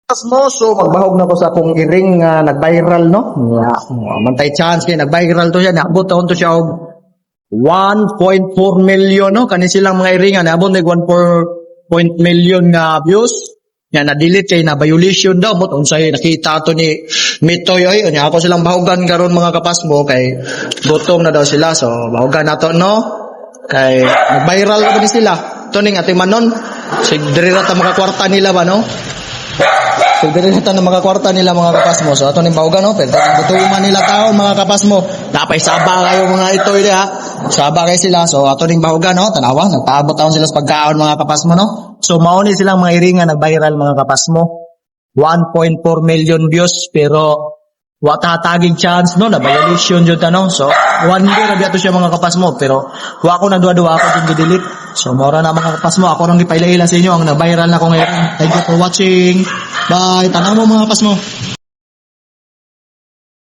mo, so magbahog na ko sa akong iring nga nag-viral, no? Mantay chance kay nag-viral to siya, naabot taon to siya og 1.4 million, no? Kani silang mga iring nga naabot ng 1.4 million nga views. Yan, na-delete kay na violation daw, but unsay nakita to ni Mitoy, oy, unya ako silang bahogan karon mga kapasmo kay gutom na daw sila, so bahogan nato, no? Kay nag-viral na ba ni sila? Ito ning ating manon, sigdiri na ta makakwarta nila ba, no? Sigdiri na ta na makakwarta nila mga kapasmo. So ato ning bahogan, no? Pero gutuman nila taon mga kapasmo. Napay saba kayo mga ito ini ha. Saba kayo sila. So ato ning bahogan, no? Tanawa, nagpaabot taon sila sa pagkaon mga kapasmo, no? So mauni silang mga iringan nag-viral mga kapasmo. 1.4 million views pero wata taging chance no na violation jud ta no. So one day ra biya to siya mga kapasmo pero wa ako nagduwa-duwa ako din delete. So mora na mga kapasmo ako nang gipaila-ila sa inyo ang na-viral na ko ngayon. Thank you for watching. Bye. Tanaw mo mga kapasmo.